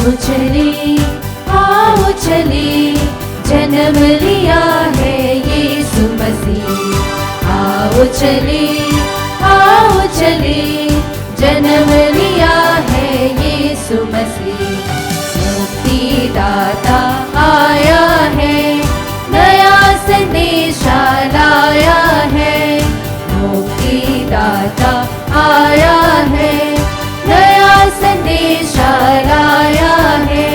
आओ चले, जन्म लिया है यीशु मसीह। आओ चले, जन्म लिया है यीशु मसीह। मुक्तिदाता आया है, नया संदेशा लाया है। मुक्तिदाता आया है, नया संदेशा लाया है।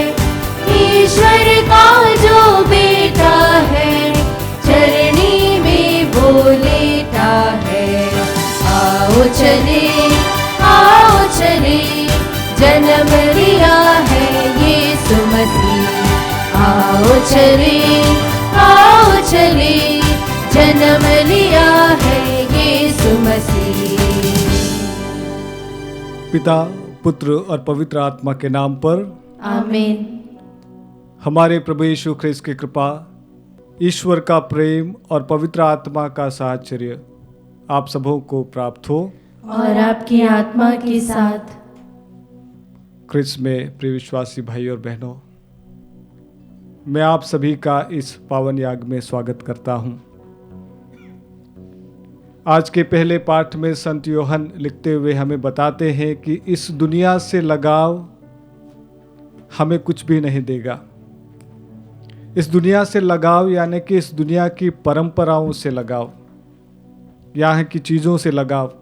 ईश्वर का जो बेटा है, चरनी में वो लेटा है। आओ चले, जन्म लिया है यीशु मसीह। आओ चले, जन्म लिया है यीशु मसीह। पिता, पुत्र और पवित्र आत्मा के नाम पर आमीन। हमारे प्रभु यीशु ख्रिस्त की कृपा, ईश्वर का प्रेम और पवित्र आत्मा का साहचर्य आप सबों को प्राप्त हो और आपकी आत्मा के साथ। ख्रिस्त में प्रिय विश्वासी भाई और बहनों, मैं आप सभी का इस पावन याग में स्वागत करता हूं। आज के पहले पाठ में संत यूहन्ना लिखते हुए हमें बताते हैं कि इस दुनिया से लगाव हमें कुछ भी नहीं देगा। इस दुनिया से लगाव यानी कि इस दुनिया की परंपराओं से लगाव, यहाँ की चीज़ों से लगाव,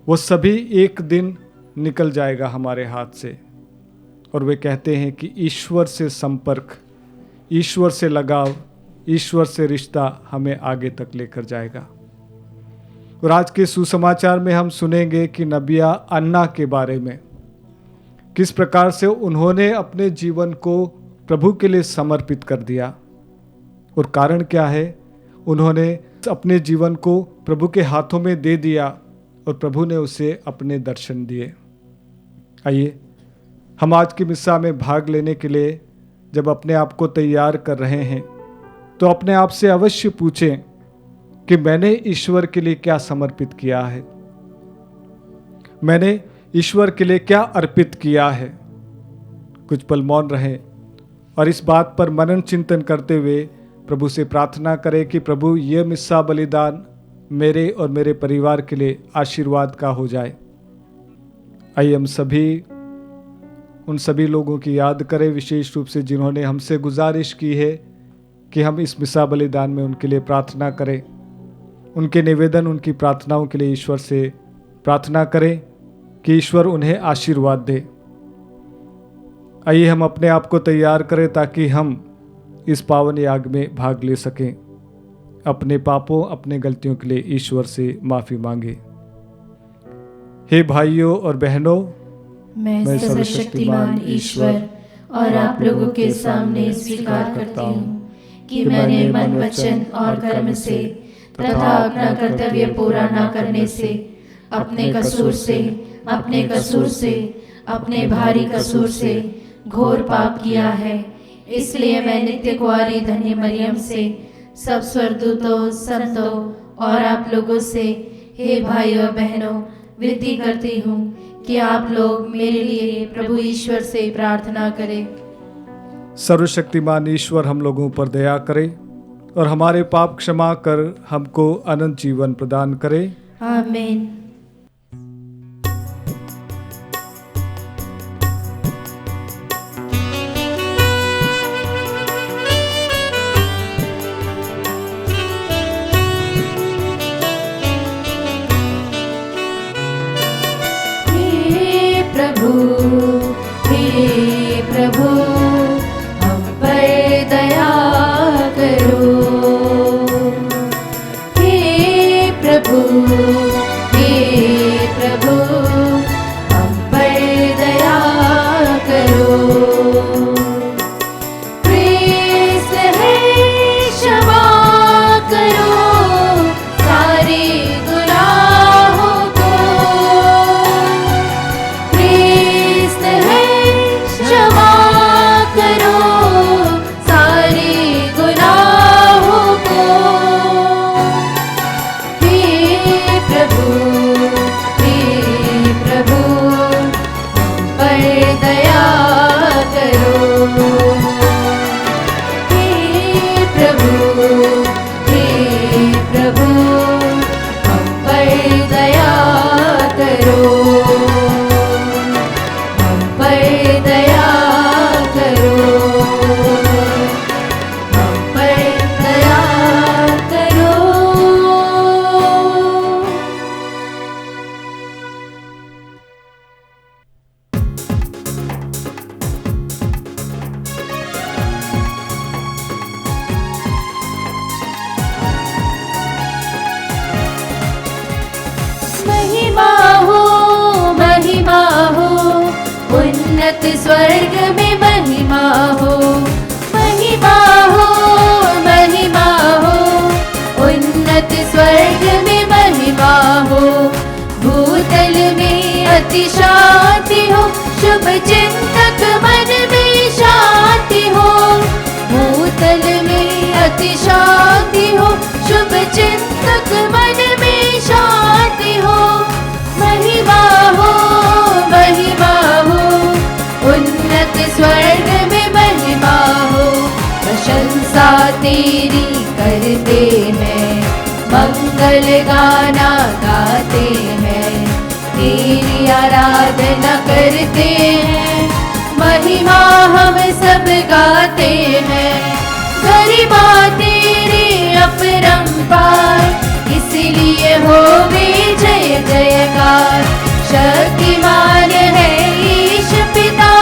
वो सभी एक दिन निकल जाएगा हमारे हाथ से। और वे कहते हैं कि ईश्वर से संपर्क, ईश्वर से लगाव, ईश्वर से रिश्ता हमें आगे तक लेकर जाएगा। और आज के सुसमाचार में हम सुनेंगे कि नबिया अन्ना के बारे में, किस प्रकार से उन्होंने अपने जीवन को प्रभु के लिए समर्पित कर दिया और कारण क्या है। उन्होंने अपने जीवन को प्रभु के हाथों में दे दिया और प्रभु ने उसे अपने दर्शन दिए। आइए हम आज की मिस्सा में भाग लेने के लिए जब अपने आप को तैयार कर रहे हैं तो अपने आप से अवश्य पूछें कि मैंने ईश्वर के लिए क्या समर्पित किया है, मैंने ईश्वर के लिए क्या अर्पित किया है। कुछ पल मौन रहें और इस बात पर मनन चिंतन करते हुए प्रभु से प्रार्थना करें कि प्रभु ये मिस्सा बलिदान मेरे और मेरे परिवार के लिए आशीर्वाद का हो जाए। आइए हम सभी उन सभी लोगों की याद करें, विशेष रूप से जिन्होंने हमसे गुजारिश की है कि हम इस मिस्सा बलिदान में उनके लिए प्रार्थना करें। उनके निवेदन, उनकी प्रार्थनाओं के लिए ईश्वर से प्रार्थना करें कि ईश्वर उन्हें आशीर्वाद दे। आइए हम अपने आप को तैयार करें ताकि हम इस पावन याग में भाग ले सकें। अपने पापों, अपने गलतियों के लिए ईश्वर से माफ़ी मांगे। हे भाइयों और बहनों, मैं सर्वशक्तिमान ईश्वर और आप लोगों के सामने स्वीकार करता हूँ कि मैंने मन, वचन और कर्म से तथा अपना कर्तव्य पूरा न करने से, अपने कसूर से, अपने भारी कसूर से घोर पाप किया है। इसलिए मैं नित्य कुंवारी धन्य मरियम से, सब स्वर्गदूतों, संतों और आप लोगों से, हे भाइयों बहनों, विनती करती हूँ कि आप लोग मेरे लिए प्रभु ईश्वर से प्रार्थना करें। सर्वशक्तिमान ईश्वर हम लोगों पर दया करे और हमारे पाप क्षमा कर हमको अनंत जीवन प्रदान करे। आमीन। हे प्रभु हम पर दया करो। हे प्रभु हे उन्नत स्वर्ग में महिमा हो, महिमा हो, महिमा हो। उन्नत स्वर्ग में महिमा हो, भूतल में अति शांति हो, शुभ चिंतक मन में शांति हो। भूतल में अति शांति हो, शुभ चिंतक मन में शांति हो। महिमा हो, महिमा हो, उन्नत स्वर्ग में महिमा हो। प्रशंसा तेरी करते हैं, मंगल गाना गाते हैं, तेरी आराधना करते हैं, महिमा हम सब गाते हैं। गरिमा तेरी अपरंपार, इसलिए होवे जय जयकार। शक्तिमान है ईश पिता,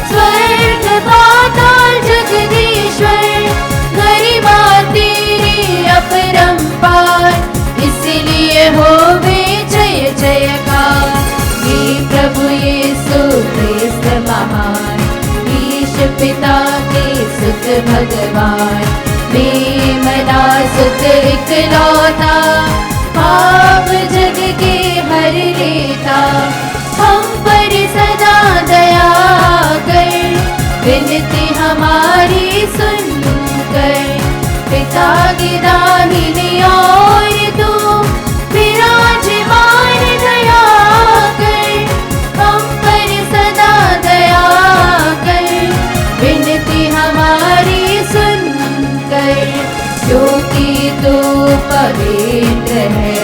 स्वर्ग पाताल जगदीश्वर। गरिमा तेरी अपरंपार, इसलिए होवे जय जयकार। हे प्रभु यीशु ख्रिस्त महान, ईश पिता के सुत भगवान। मेमना सुत इकलौता, पाप जग के हर लेता। हम पर सदा दया कर, विनती हमारी सुनकर। पिता की दाहिनी ओर तू विराजमान दया कर। हम पर सदा दया कर, विनती हमारी सुनकर। क्योंकि तू पवित्र है,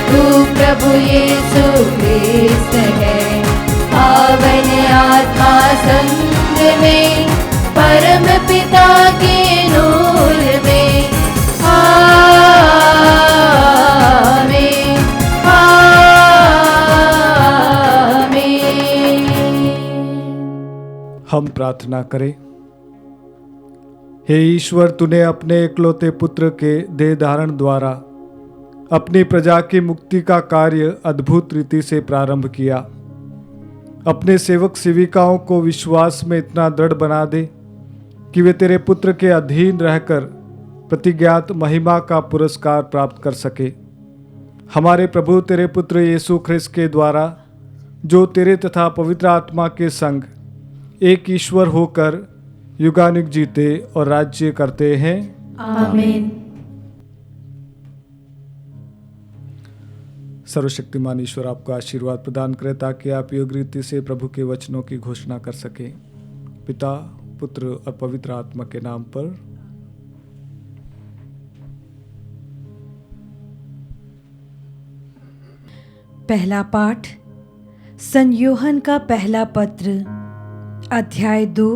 तू प्रभु यीशु ख्रिस्त है। पावन आत्मा संग में, परम पिता के नूर में। आमीन, आमीन। हम प्रार्थना करें। हे ईश्वर, तूने अपने एकलौते पुत्र के देह धारण द्वारा अपनी प्रजा की मुक्ति का कार्य अद्भुत रीति से प्रारंभ किया। अपने सेवक सेविकाओं को विश्वास में इतना दृढ़ बना दे कि वे तेरे पुत्र के अधीन रहकर प्रतिज्ञात महिमा का पुरस्कार प्राप्त कर सके। हमारे प्रभु तेरे पुत्र यीशु ख्रिस्त के द्वारा, जो तेरे तथा पवित्र आत्मा के संग एक ईश्वर होकर युगानुग जीते और राज्य करते हैं। आमीन। सर्वशक्तिमान ईश्वर आपको आशीर्वाद प्रदान करे ताकि आप योग्य रीति से प्रभु के वचनों की घोषणा कर सकें। पिता, पुत्र और पवित्र आत्मा के नाम पर। पहला पाठ संत यूहन्ना का पहला पत्र, अध्याय 2,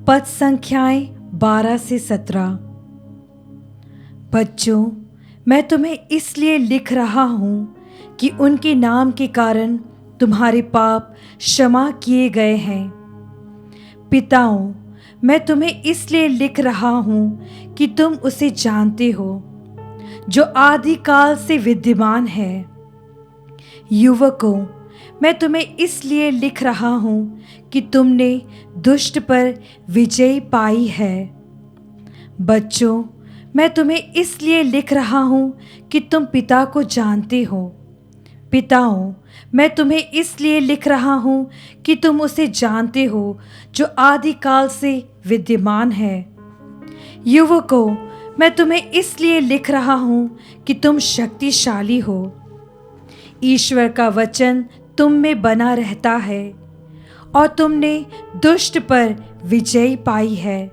पद संख्याएं 12 से 17। बच्चों, मैं तुम्हें इसलिए लिख रहा हूँ कि उनके नाम के कारण तुम्हारे पाप क्षमा किए गए हैं। पिताओं, मैं तुम्हें इसलिए लिख रहा हूँ कि तुम उसे जानते हो जो आदिकाल से विद्यमान है। युवकों, मैं तुम्हें इसलिए लिख रहा हूँ कि तुमने दुष्ट पर विजय पाई है। बच्चों, मैं तुम्हें इसलिए लिख रहा हूँ कि तुम पिता को जानते हो। पिताओं, मैं तुम्हें इसलिए लिख रहा हूँ कि तुम उसे जानते हो जो आदिकाल से विद्यमान है। युवकों, मैं तुम्हें इसलिए लिख रहा हूँ कि तुम शक्तिशाली हो। ईश्वर का वचन तुम में बना रहता है और तुमने दुष्ट पर विजय पाई है।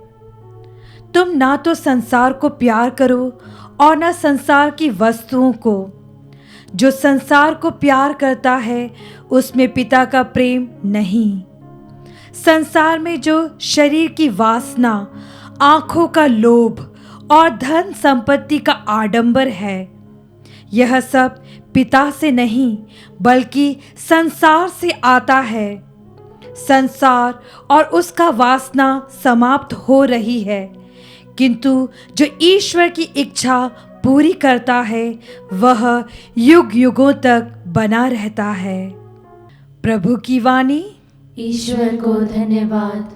तुम ना तो संसार को प्यार करो और ना संसार की वस्तुओं को। जो संसार को प्यार करता है उसमें पिता का प्रेम नहीं। संसार में जो शरीर की वासना, आंखों का लोभ और धन संपत्ति का आडंबर है, यह सब पिता से नहीं बल्कि संसार से आता है। संसार और उसका वासना समाप्त हो रही है, किंतु जो ईश्वर की इच्छा पूरी करता है वह युग युगों तक बना रहता है। प्रभु की वाणी। ईश्वर को धन्यवाद।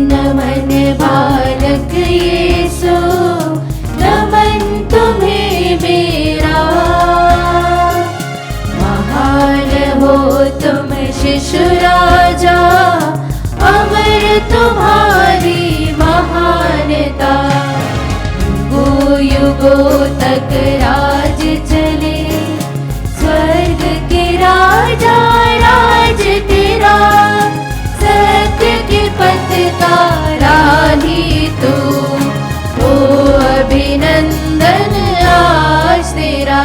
नमन बालक यीशु, नमन तुम्हें मेरा। महान हो तुम शिशु राजा, अमर तुम्हारी महानता। युगों युगों तक राज चले, स्वर्ग के राजा राज तेरा। सत्य के पथ का राही तू, ओ अभिनंदन आज तेरा।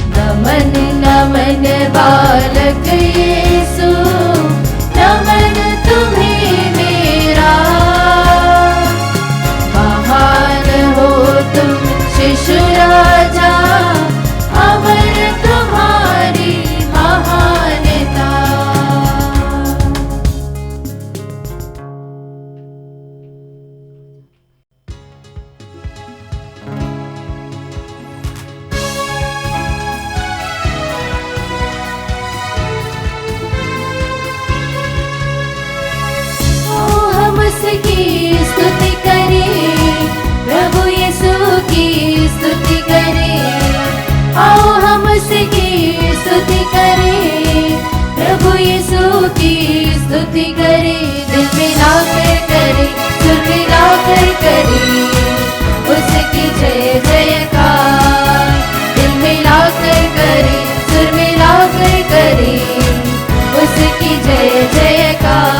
नमन नमन बालक यीशु, नमन तुम्हें मेरा। महान हो तुम शिशु राजा, अमर तुम्हारी महानता। उसकी स्तुति करें, प्रभु यीशु की स्तुति करें। आओ हम उसकी स्तुति करें, प्रभु यीशु की स्तुति करें। दिल मिलाकर करें, सुर मिलाकर करें, उसकी जय जयकार। दिल मिलाकर करें, सुर मिलाकर करें, उसकी जय जयकार।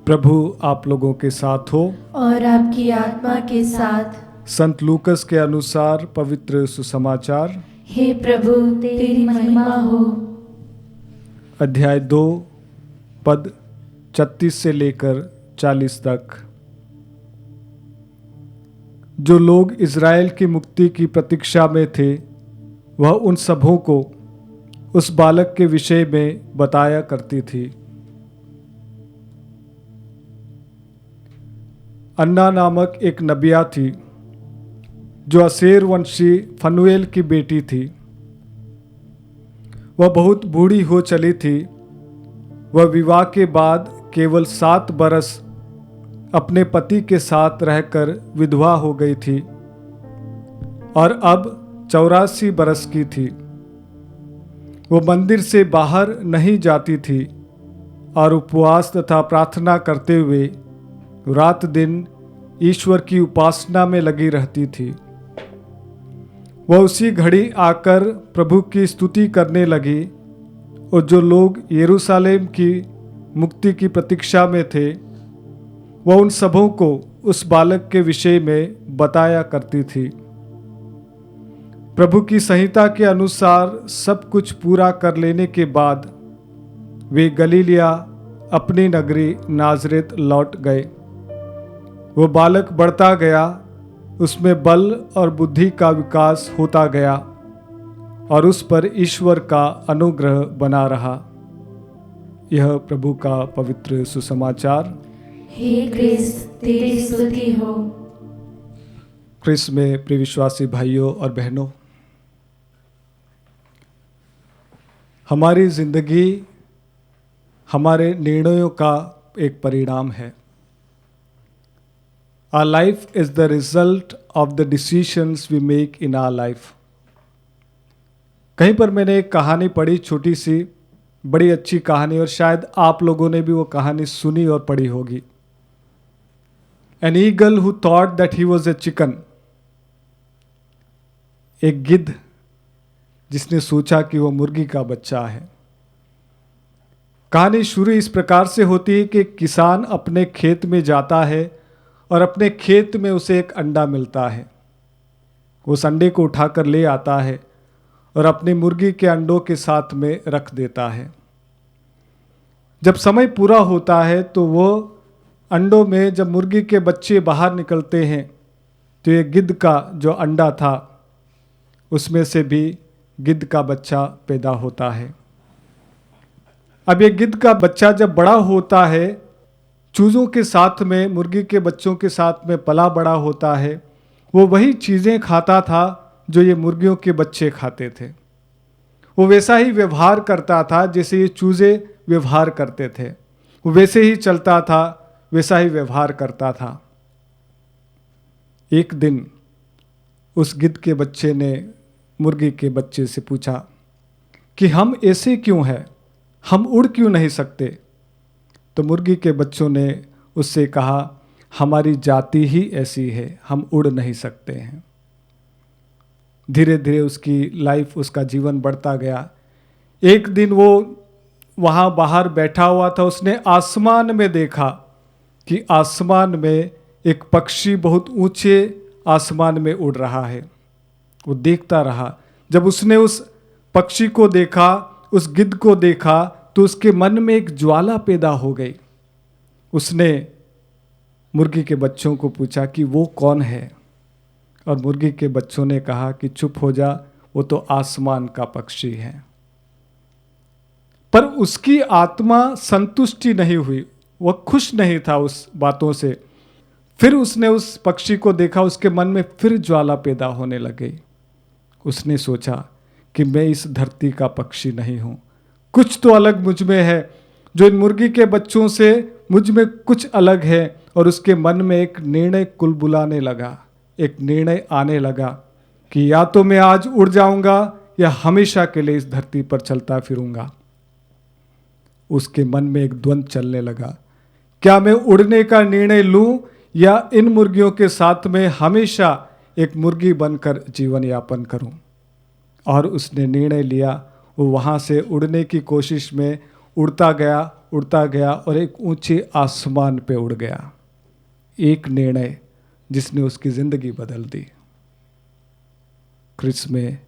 प्रभु आप लोगों के साथ हो और आपकी आत्मा के साथ। संत लूकस के अनुसार पवित्र सुसमाचार। हे प्रभु तेरी महिमा हो। अध्याय 2 पद 36 से लेकर 40 तक। जो लोग इज़राइल की मुक्ति की प्रतीक्षा में थे, वह उन सबों को उस बालक के विषय में बताया करती थी। अन्ना नामक एक नबिया थी, जो असेर वंशी फनुएल की बेटी थी। वह बहुत बूढ़ी हो चली थी। वह विवाह के बाद केवल 7 बरस अपने पति के साथ रहकर विधवा हो गई थी और अब 84 बरस की थी। वो मंदिर से बाहर नहीं जाती थी और उपवास तथा प्रार्थना करते हुए रात दिन ईश्वर की उपासना में लगी रहती थी। वह उसी घड़ी आकर प्रभु की स्तुति करने लगी और जो लोग यरूशलेम की मुक्ति की प्रतीक्षा में थे, वह उन सबों को उस बालक के विषय में बताया करती थी। प्रभु की संहिता के अनुसार सब कुछ पूरा कर लेने के बाद वे गलीलिया अपनी नगरी नाजरेत लौट गए। वो बालक बढ़ता गया, उसमें बल और बुद्धि का विकास होता गया और उस पर ईश्वर का अनुग्रह बना रहा। यह प्रभु का पवित्र सुसमाचार। हे क्रिस्त तेरी स्तुति हो। क्रिस्त में प्रिय विश्वासी भाइयों और बहनों, हमारी जिंदगी हमारे निर्णयों का एक परिणाम है। Our life is the result of the decisions we make in our life. कहीं पर मैंने एक कहानी पढ़ी, छोटी सी, बड़ी अच्छी कहानी, और शायद आप लोगों ने भी वो कहानी सुनी और पढ़ी होगी। An eagle who thought that he was a chicken. एक गिद्ध जिसने सोचा कि वो मुर्गी का बच्चा है। कहानी शुरू इस प्रकार से होती है कि किसान अपने खेत में जाता है और अपने खेत में उसे एक अंडा मिलता है। उस अंडे को उठाकर ले आता है और अपनी मुर्गी के अंडों के साथ में रख देता है। जब समय पूरा होता है तो वो अंडों में जब मुर्गी के बच्चे बाहर निकलते हैं तो ये गिद्ध का जो अंडा था उसमें से भी गिद्ध का बच्चा पैदा होता है। अब ये गिद्ध का बच्चा जब बड़ा होता है, चूज़ों के साथ में, मुर्गी के बच्चों के साथ में पला बड़ा होता है, वो वही चीज़ें खाता था जो ये मुर्गियों के बच्चे खाते थे। वो वैसा ही व्यवहार करता था जैसे ये चूज़े व्यवहार करते थे। वो वैसे ही चलता था, वैसा ही व्यवहार करता था। एक दिन उस गिद्ध के बच्चे ने मुर्गी के बच्चे से पूछा कि हम ऐसे क्यों हैं, हम उड़ क्यों नहीं सकते? तो मुर्गी के बच्चों ने उससे कहा, हमारी जाति ही ऐसी है, हम उड़ नहीं सकते हैं। धीरे धीरे उसकी लाइफ, उसका जीवन बढ़ता गया। एक दिन वो वहाँ बाहर बैठा हुआ था, उसने आसमान में देखा कि आसमान में एक पक्षी बहुत ऊंचे आसमान में उड़ रहा है। वो देखता रहा। जब उसने उस पक्षी को देखा, उस गिद्ध को देखा, तो उसके मन में एक ज्वाला पैदा हो गई। उसने मुर्गी के बच्चों को पूछा कि वो कौन है? और मुर्गी के बच्चों ने कहा कि चुप हो जा, वो तो आसमान का पक्षी है। पर उसकी आत्मा संतुष्टि नहीं हुई, वह खुश नहीं था उस बातों से। फिर उसने उस पक्षी को देखा, उसके मन में फिर ज्वाला पैदा होने लगी। उसने सोचा कि मैं इस धरती का पक्षी नहीं हूँ, कुछ तो अलग मुझ में है, जो इन मुर्गी के बच्चों से मुझ में कुछ अलग है। और उसके मन में एक निर्णय कुलबुलाने लगा, एक निर्णय आने लगा कि या तो मैं आज उड़ जाऊंगा या हमेशा के लिए इस धरती पर चलता फिरूंगा। उसके मन में एक द्वंद्व चलने लगा, क्या मैं उड़ने का निर्णय लूं या इन मुर्गियों के साथ में हमेशा एक मुर्गी बनकर जीवन यापन करूं। और उसने निर्णय लिया, वो वहाँ से उड़ने की कोशिश में उड़ता गया और एक ऊंचे आसमान पे उड़ गया। एक निर्णय जिसने उसकी ज़िंदगी बदल दी। क्रिस में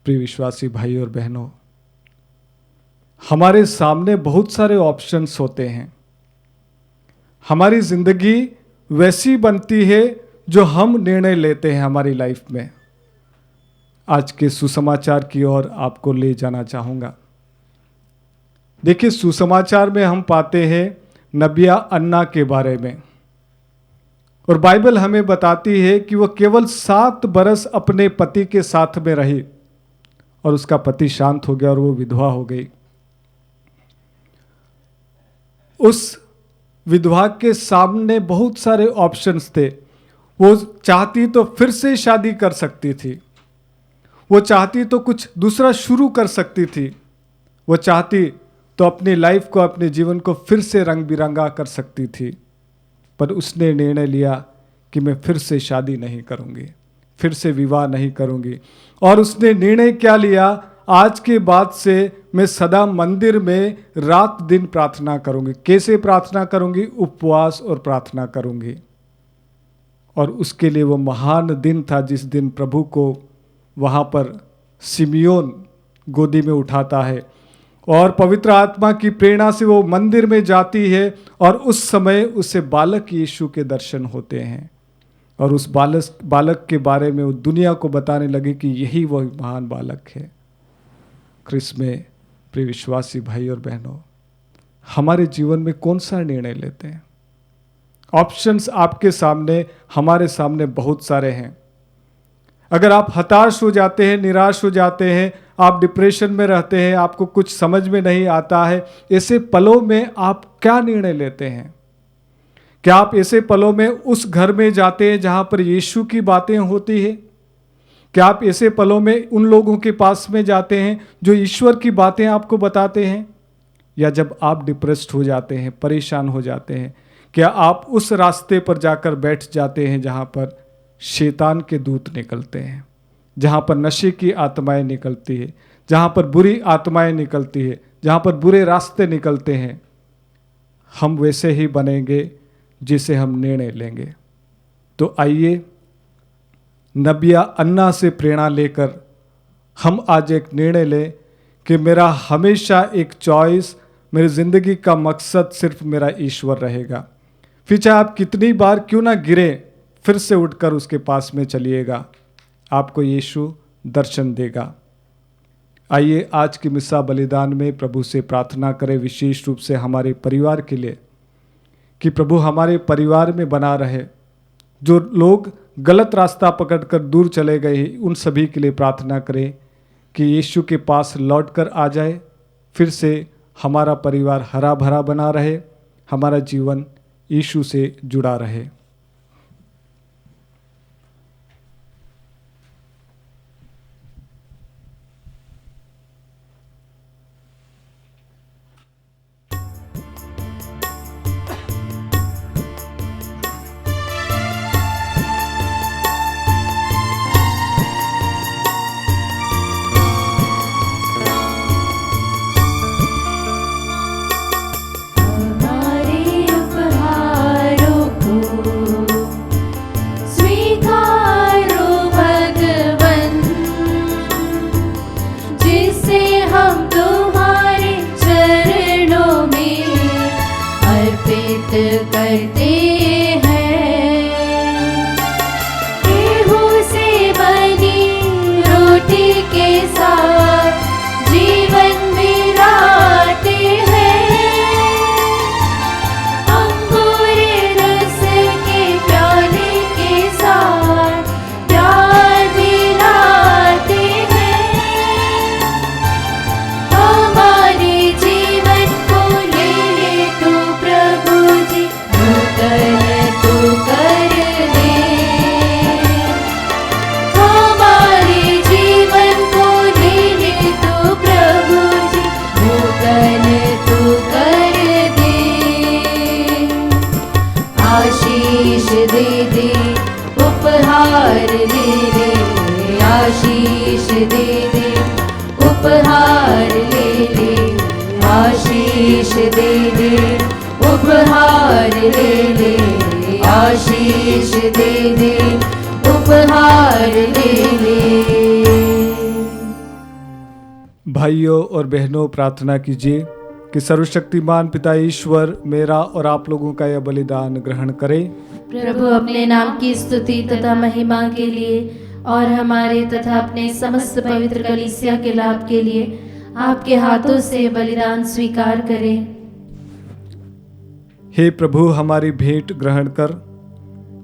प्रिय विश्वासी भाई और बहनों, हमारे सामने बहुत सारे ऑप्शंस होते हैं। हमारी ज़िंदगी वैसी बनती है जो हम निर्णय लेते हैं हमारी लाइफ में। आज के सुसमाचार की ओर आपको ले जाना चाहूँगा। देखिए, सुसमाचार में हम पाते हैं नबिया अन्ना के बारे में, और बाइबल हमें बताती है कि वह केवल 7 बरस अपने पति के साथ में रही और उसका पति शांत हो गया और वो विधवा हो गई। उस विधवा के सामने बहुत सारे ऑप्शंस थे। वो चाहती तो फिर से शादी कर सकती थी, वो चाहती तो कुछ दूसरा शुरू कर सकती थी, वो चाहती तो अपनी लाइफ को, अपने जीवन को फिर से रंग बिरंगा कर सकती थी। पर उसने निर्णय लिया कि मैं फिर से शादी नहीं करूंगी, फिर से विवाह नहीं करूंगी। और उसने निर्णय क्या लिया, आज के बाद से मैं सदा मंदिर में रात दिन प्रार्थना करूंगी। कैसे प्रार्थना करूंगी? उपवास और प्रार्थना करूंगी। और उसके लिए वो महान दिन था जिस दिन प्रभु को वहाँ पर सिमियोन गोदी में उठाता है और पवित्र आत्मा की प्रेरणा से वो मंदिर में जाती है और उस समय उसे बालक यीशु के दर्शन होते हैं। और उस बालक के बारे में वो दुनिया को बताने लगी कि यही वह महान बालक है। क्रिस में प्रिय विश्वासी भाई और बहनों, हमारे जीवन में कौन सा निर्णय लेते हैं? ऑप्शंस आपके सामने, हमारे सामने बहुत सारे हैं। अगर आप हताश हो जाते हैं, निराश हो जाते हैं, आप डिप्रेशन में रहते हैं, आपको कुछ समझ में नहीं आता है, ऐसे पलों में आप क्या निर्णय लेते हैं? क्या आप ऐसे पलों में उस घर में जाते हैं जहां पर यीशु की बातें होती है? क्या आप ऐसे पलों में उन लोगों के पास में जाते हैं जो ईश्वर की बातें आपको बताते हैं? या जब आप डिप्रेस्ड हो जाते हैं, परेशान हो जाते हैं, क्या आप उस रास्ते पर जाकर बैठ जाते हैं जहां पर शैतान के दूत निकलते हैं, जहां पर नशे की आत्माएं निकलती है, जहां पर बुरी आत्माएं निकलती है, जहां पर बुरे रास्ते निकलते हैं? हम वैसे ही बनेंगे जिसे हम निर्णय लेंगे। तो आइए नबिया अन्ना से प्रेरणा लेकर हम आज एक निर्णय लें कि मेरा हमेशा एक चॉइस, मेरी ज़िंदगी का मकसद सिर्फ मेरा ईश्वर रहेगा। फिर चाहे आप कितनी बार क्यों ना गिरे, फिर से उठकर उसके पास में चलिएगा, आपको यीशु दर्शन देगा। आइए आज की मिसा बलिदान में प्रभु से प्रार्थना करें, विशेष रूप से हमारे परिवार के लिए, कि प्रभु हमारे परिवार में बना रहे। जो लोग गलत रास्ता पकड़कर दूर चले गए, उन सभी के लिए प्रार्थना करें कि यीशु के पास लौटकर आ जाए, फिर से हमारा परिवार हरा भरा बना रहे, हमारा जीवन यीशु से जुड़ा रहे। करते हैं गेहूं से बनी रोटी के साथ जीवन मिलाते हैं, अंगूर रस के प्याले के साथ प्यार मिलाते हैं। हमारे जीवन को ले ले तू प्रभु जी, तू कर दे। हमारे जीवन को ले ले तू प्रभु जी, तू कर दे। आशीष दे दे, उपहार ले ले, आशीष दे दे, उपहार ले ले, आशीष दे दे, उपहार ले ले, आशीष दे दे, उपहार ले ले। भाइयों और बहनों, प्रार्थना कीजिए कि सर्वशक्तिमान पिता ईश्वर मेरा और आप लोगों का यह बलिदान ग्रहण करे। प्रभु अपने नाम की स्तुति तथा महिमा के लिए और हमारे तथा अपने समस्त पवित्र कलीसिया के लाभ के लिए आपके हाथों से बलिदान स्वीकार करें। हे प्रभु, हमारी भेंट ग्रहण कर,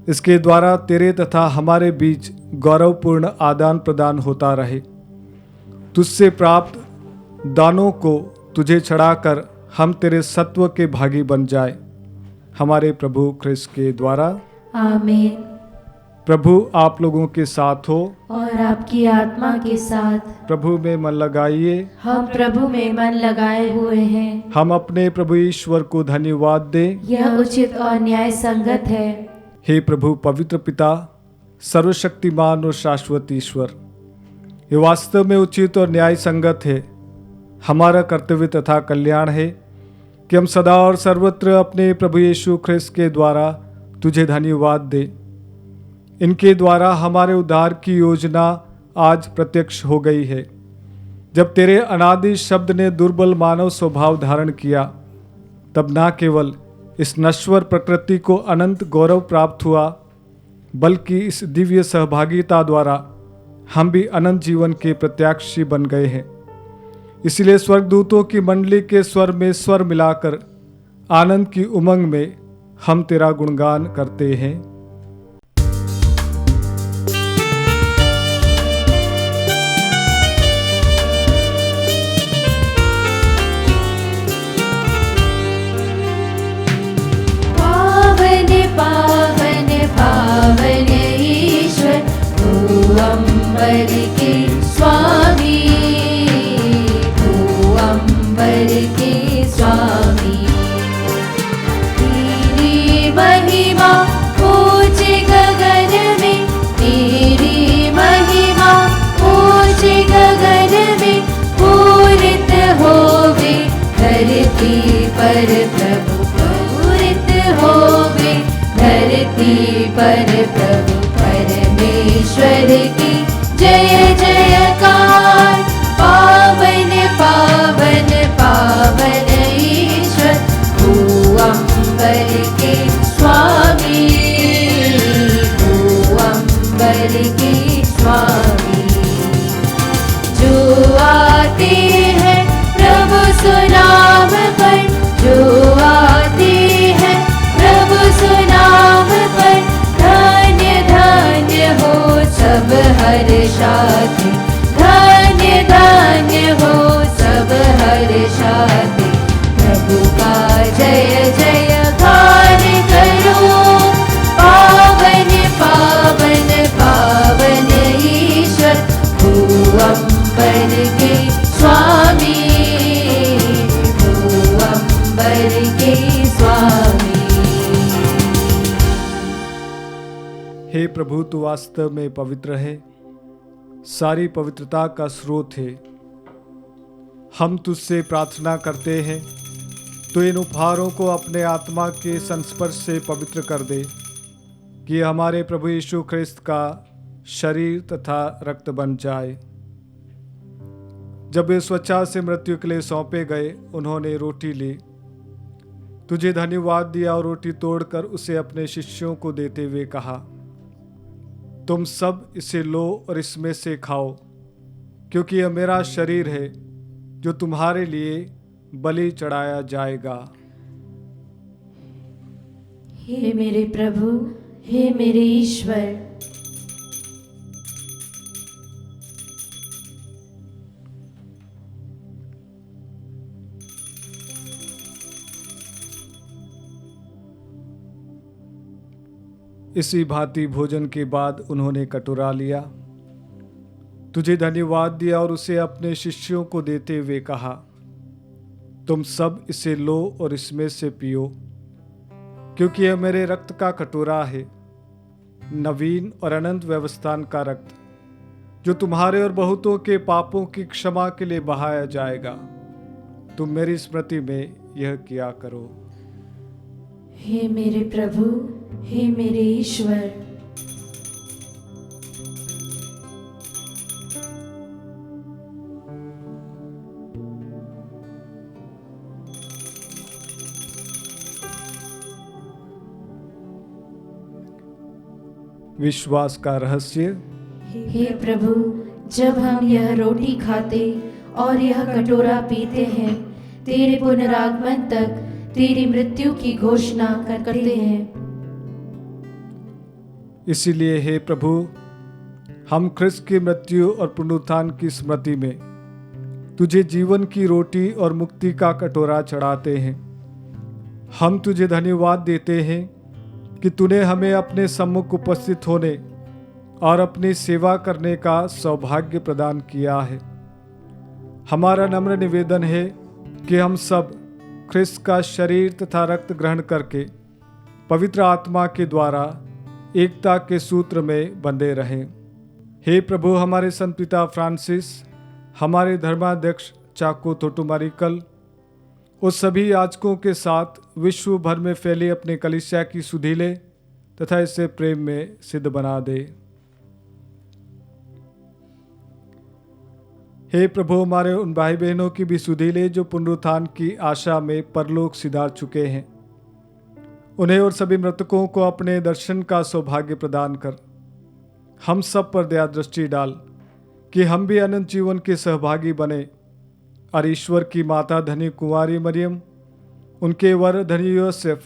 इसके द्वारा तेरे तथा हमारे बीच गौरवपूर्ण आदान प्रदान होता रहे। तुझसे प्राप्त दानों को तुझे चढ़ाकर हम तेरे सत्व के भागी बन जाए, हमारे प्रभु ख्रिस्त के द्वारा। आमीन। प्रभु आप लोगों के साथ हो और आपकी आत्मा के साथ। प्रभु में मन लगाइए, हम प्रभु में मन लगाए हुए हैं। हम अपने प्रभु ईश्वर को धन्यवाद दें, यह उचित और न्याय संगत है। हे प्रभु पवित्र पिता, सर्वशक्तिमान और शाश्वत ईश्वर, ये वास्तव में उचित और न्याय संगत है, हमारा कर्तव्य तथा कल्याण है कि हम सदा और सर्वत्र अपने प्रभु यीशु ख्रिस्त के द्वारा तुझे धन्यवाद दें। इनके द्वारा हमारे उद्धार की योजना आज प्रत्यक्ष हो गई है। जब तेरे अनादि शब्द ने दुर्बल मानव स्वभाव धारण किया, तब न केवल इस नश्वर प्रकृति को अनंत गौरव प्राप्त हुआ, बल्कि इस दिव्य सहभागिता द्वारा हम भी अनंत जीवन के प्रत्याशी बन गए हैं। इसलिए स्वर्गदूतों की मंडली के स्वर में स्वर मिलाकर आनंद की उमंग में हम तेरा गुणगान करते हैं। पावन पावन पावन ईश्वर, तू अंबर के स्वामी, तू अंबर के स्वामी। तेरी महिमा ऊंच गगन में, तेरी महिमा ऊंच गगन में पूरित होवे धरती पर प्रभु, पूरित होवे धरती पर प्रभु परमेश्वर की जय जयकार। पावन पावन पावन ईश्वर भूअंबर के स्वामी, भूअंबर के स्वामी। जो आते हैं प्रभु सुनाम पर, जो आते हैं प्रभु सुनाम पर, धन्य धन्य हो सब हर्षाते, धन्य धन्य हो सब हर्षाते। प्रभु का जय जयकार करो। पावन पावन पावन ईश्वर भूअंबर के स्वामी, भूअंबर के स्वामी। हे प्रभु, तू वास्तव में पवित्र है, सारी पवित्रता का स्रोत है। हम तुझसे प्रार्थना करते हैं, तो इन उपहारों को अपने आत्मा के संस्पर्श से पवित्र कर दे, कि हमारे प्रभु यीशु ख्रिस्त का शरीर तथा रक्त बन जाए। जब वे स्वच्छा से मृत्यु के लिए सौंपे गए, उन्होंने रोटी ली, तुझे धन्यवाद दिया और रोटी तोड़कर उसे अपने शिष्यों को देते हुए कहा, तुम सब इसे लो और इसमें से खाओ, क्योंकि यह मेरा शरीर है जो तुम्हारे लिए बलि चढ़ाया जाएगा। हे मेरे प्रभु, हे मेरे ईश्वर। इसी भांति भोजन के बाद उन्होंने कटोरा लिया, तुझे धन्यवाद दिया और उसे अपने शिष्यों को देते हुए कहा, तुम सब इसे लो और इसमें से पियो, क्योंकि यह मेरे रक्त का कटोरा है, नवीन और अनंत व्यवस्थान का रक्त, जो तुम्हारे और बहुतों के पापों की क्षमा के लिए बहाया जाएगा। तुम मेरी स्मृति में यह किया करो। हे मेरे प्रभु, हे मेरे ईश्वर। विश्वास का रहस्य। हे प्रभु, जब हम यह रोटी खाते और यह कटोरा पीते हैं, तेरे पुनरागमन तक तेरी मृत्यु की घोषणा करते हैं। इसीलिए हे प्रभु, हम ख्रिस्त की मृत्यु और पुनरुत्थान की स्मृति में तुझे जीवन की रोटी और मुक्ति का कटोरा चढ़ाते हैं। हम तुझे धन्यवाद देते हैं कि तूने हमें अपने सम्मुख उपस्थित होने और अपनी सेवा करने का सौभाग्य प्रदान किया है। हमारा नम्र निवेदन है कि हम सब ख्रिस्त का शरीर तथा रक्त ग्रहण करके पवित्र आत्मा के द्वारा एकता के सूत्र में बंधे रहें। हे प्रभु, हमारे संत पिता फ्रांसिस, हमारे धर्माध्यक्ष चाको थोटुमारिकल, उस सभी याजकों के साथ विश्व भर में फैली अपने कलीसिया की सुधि ले तथा इसे प्रेम में सिद्ध बना दे। हे प्रभु, हमारे उन भाई बहनों की भी सुधि ले जो पुनरुत्थान की आशा में परलोक सिधार चुके हैं। उन्हें और सभी मृतकों को अपने दर्शन का सौभाग्य प्रदान कर हम सब पर दया दृष्टि डाल, कि हम भी अनंत जीवन के सहभागी बने और ईश्वर की माता धन्य कुंवारी मरियम, उनके वर धन्य योसेफ,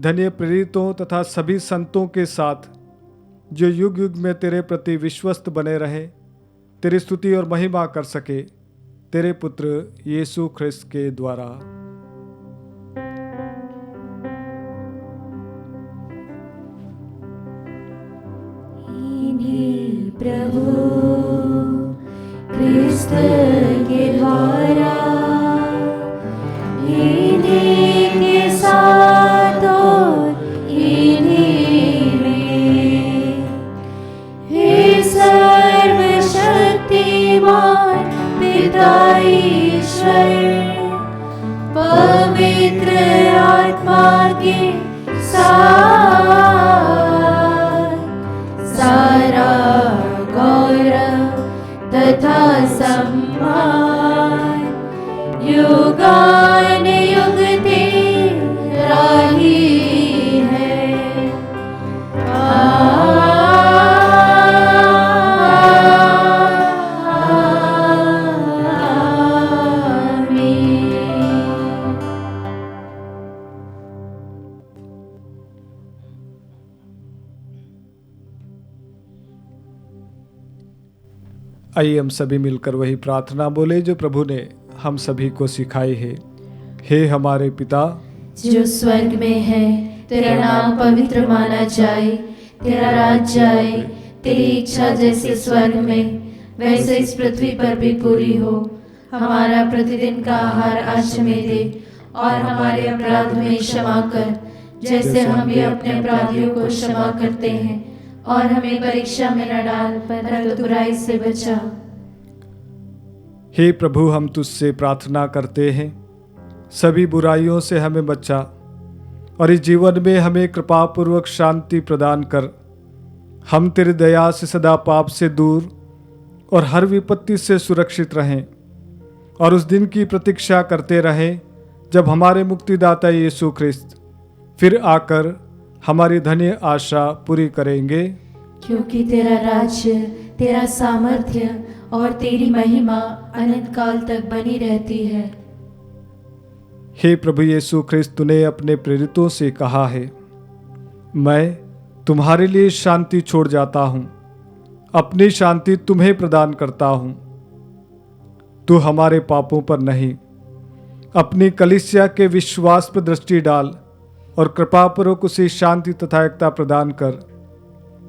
धन्य प्रेरितों तथा सभी संतों के साथ जो युग युग में तेरे प्रति विश्वस्त बने रहे, तेरी स्तुति और महिमा कर सके, तेरे पुत्र यीशु ख्रिस्त के द्वारा। प्रभु ख्रिस्त के द्वारा, इन्हीं के साथ और इन्हीं में, हे सर्वशक्तिमान पिता ईश्वर, पवित्र आत्मा के साथ आइए हम सभी मिलकर वही प्रार्थना बोले जो प्रभु ने हम सभी को सिखाई है। हे हमारे पिता जो स्वर्ग में है, तेरा नाम पवित्र माना जाए, तेरा राज्य आए, तेरी इच्छा जैसे स्वर्ग में वैसे इस पृथ्वी पर भी पूरी हो। हमारा प्रतिदिन का आहार आज हमें दे, और हमारे अपराध में क्षमा कर, जैसे हम भी अपने अपराधियों को क्षमा करते हैं, और हमें परीक्षा में न डाल, परंतु बुराई से बचा। हे प्रभु, हम तुझसे प्रार्थना करते हैं, सभी बुराइयों से हमें बचा और इस जीवन में हमें कृपापूर्वक शांति प्रदान कर। हम तेरी दया से सदा पाप से दूर और हर विपत्ति से सुरक्षित रहें, और उस दिन की प्रतीक्षा करते रहें जब हमारे मुक्तिदाता यीशु ख्रिस्त फिर आकर हमारी धन्य आशा पूरी करेंगे। क्योंकि तेरा राज्य, तेरा सामर्थ्य और तेरी महिमा अनंत काल तक बनी रहती है। हे प्रभु यीशु ख्रिस्त, तूने अपने प्रेरितों से कहा है, मैं तुम्हारे लिए शांति छोड़ जाता हूं, अपनी शांति तुम्हें प्रदान करता हूं। तू हमारे पापों पर नहीं, अपनी कलीसिया के विश्वास पर दृष्टि डाल और कृपापूर्वक उसे शांति तथा एकता प्रदान कर।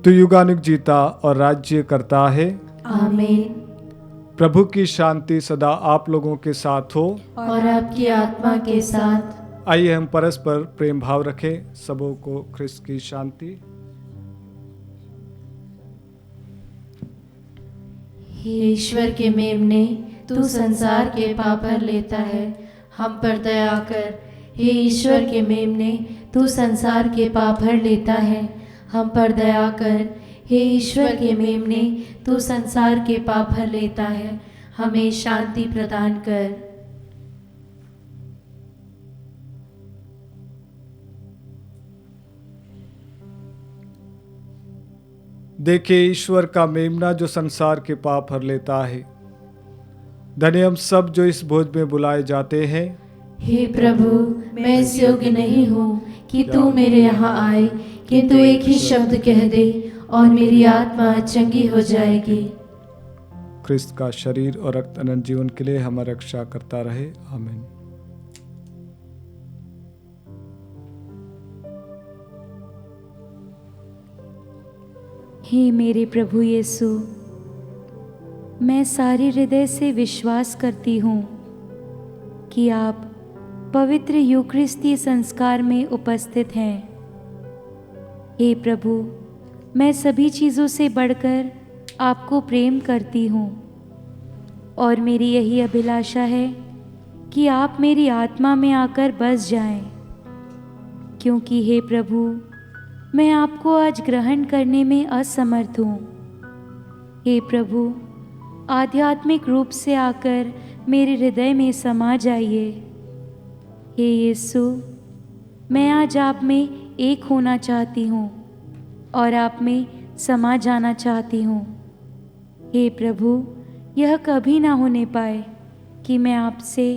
तू युगानुग जीता और राज्य करता है। आमीन। प्रभु की शांति सदा आप लोगों के साथ हो और आपकी आत्मा के साथ। आइए हम परस्पर प्रेम भाव रखें। सबों को ख्रिस्त की शांति। हे ईश्वर के मेमने, तू संसार के पाप हर लेता है, हम पर दया कर। हे ईश्वर के मेमने, तू संसार के पाप हर लेता है, हम पर दया कर। हे ईश्वर के मेमने, तू संसार के पाप हर लेता है, हमें शांति प्रदान कर। देखिए ईश्वर का मेमना जो संसार के पाप हर लेता है। धन्य हम सब जो इस भोज में बुलाए जाते हैं। हे प्रभु, मैं इस योग्य नहीं हूँ कि तू मेरे यहाँ आए, किंतु एक ही शब्द कह दे और मेरी आत्मा चंगी हो जाएगी। ख्रिस्त का शरीर और रक्त अनंत जीवन के लिए हमारी रक्षा करता रहे। आमीन। हे मेरे प्रभु यीशु, मैं सारे हृदय से विश्वास करती हूँ कि आप पवित्र यूकरिस्ती संस्कार में उपस्थित हैं। हे प्रभु, मैं सभी चीज़ों से बढ़कर आपको प्रेम करती हूँ, और मेरी यही अभिलाषा है कि आप मेरी आत्मा में आकर बस जाएं, क्योंकि हे प्रभु, मैं आपको आज ग्रहण करने में असमर्थ हूँ। हे प्रभु, आध्यात्मिक रूप से आकर मेरे हृदय में समा जाइए। हे यीशु, मैं आज आप में एक होना चाहती हूँ और आप में समा जाना चाहती हूँ। हे प्रभु, यह कभी ना होने पाए कि मैं आपसे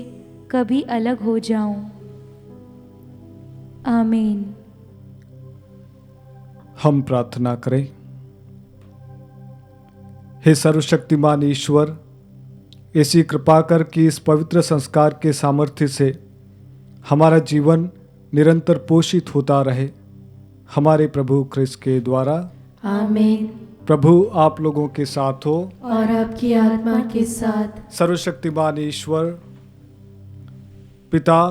कभी अलग हो जाऊं। आमीन। हम प्रार्थना करें। हे सर्वशक्तिमान ईश्वर, ऐसी कृपा कर कि इस पवित्र संस्कार के सामर्थ्य से हमारा जीवन निरंतर पोषित होता रहे, हमारे प्रभु ख्रिस्त के द्वारा। आमीन। प्रभु आप लोगों के साथ हो और आपकी आत्मा के साथ। सर्वशक्तिमान ईश्वर पिता,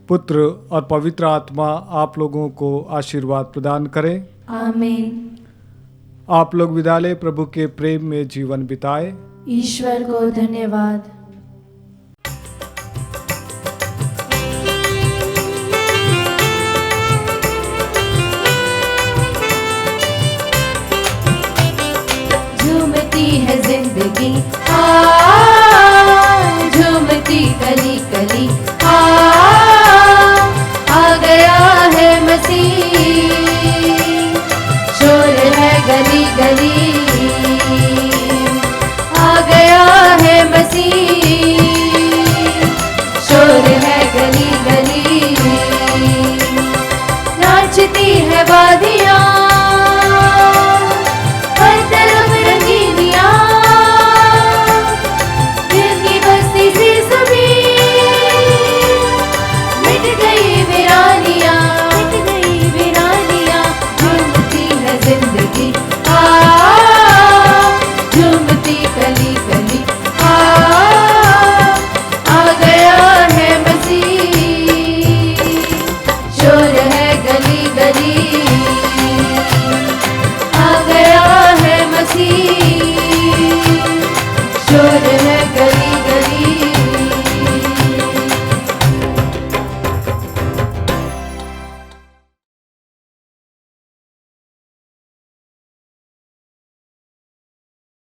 पुत्र और पवित्र आत्मा आप लोगों को आशीर्वाद प्रदान करें। आमीन। आप लोग विदा लें, प्रभु के प्रेम में जीवन बिताए। ईश्वर को धन्यवाद। झूमती है जिंदगी,